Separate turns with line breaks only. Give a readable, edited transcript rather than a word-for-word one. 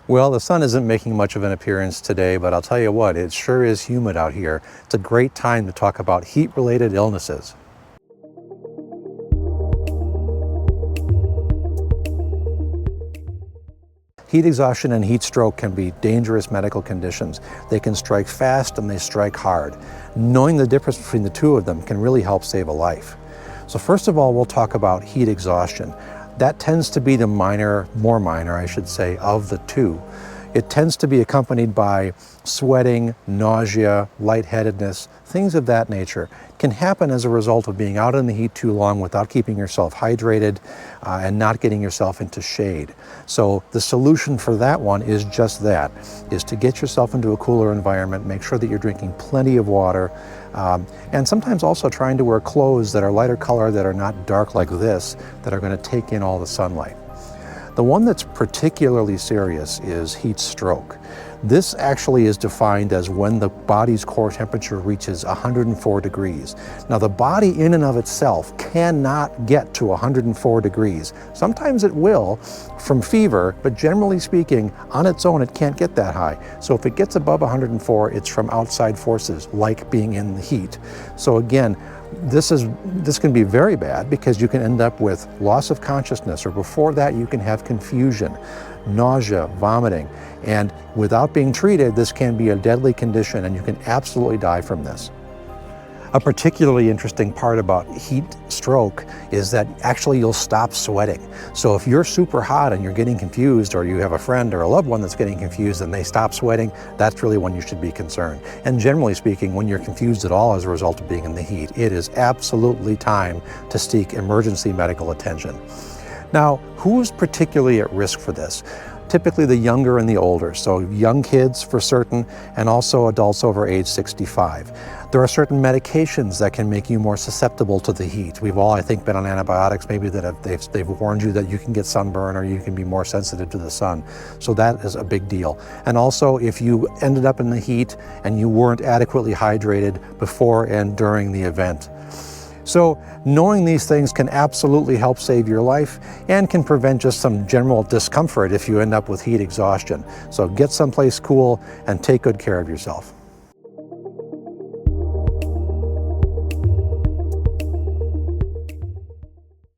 Well, the sun isn't making much of an appearance today, but I'll tell you what, it sure is humid out here. It's a great time to talk about heat-related illnesses. Heat exhaustion and heat stroke can be dangerous medical conditions. They can strike fast and they strike hard. Knowing the difference between the two of them can really help save a life. So first of all, we'll talk about heat exhaustion. That tends to be the more minor, I should say, of the two. It tends to be accompanied by sweating, nausea, lightheadedness, things of that nature. It can happen as a result of being out in the heat too long without keeping yourself hydrated and not getting yourself into shade. So the solution for that one is just that, is to get yourself into a cooler environment, make sure that you're drinking plenty of water, and sometimes also trying to wear clothes that are lighter color, that are not dark like this, that are going to take in all the sunlight. The one that's particularly serious is heat stroke. This actually is defined as when the body's core temperature reaches 104 degrees. Now the body in and of itself cannot get to 104 degrees. Sometimes it will from fever, but generally speaking, on its own it can't get that high. So if it gets above 104, it's from outside forces, like being in the heat. So again, this can be very bad because you can end up with loss of consciousness, or before that you can have confusion, nausea, vomiting, and without being treated, this can be a deadly condition and you can absolutely die from this. A particularly interesting part about heat stroke is that actually you'll stop sweating. So if you're super hot and you're getting confused, or you have a friend or a loved one that's getting confused and they stop sweating, that's really when you should be concerned. And generally speaking, when you're confused at all as a result of being in the heat, it is absolutely time to seek emergency medical attention. Now, who's particularly at risk for this? Typically the younger and the older, so young kids for certain, and also adults over age 65. There are certain medications that can make you more susceptible to the heat. We've all, I think, been on antibiotics maybe that they've warned you that you can get sunburn or you can be more sensitive to the sun. So that is a big deal. And also, if you ended up in the heat and you weren't adequately hydrated before and during the event. So knowing these things can absolutely help save your life and can prevent just some general discomfort if you end up with heat exhaustion. So get someplace cool and take good care of yourself.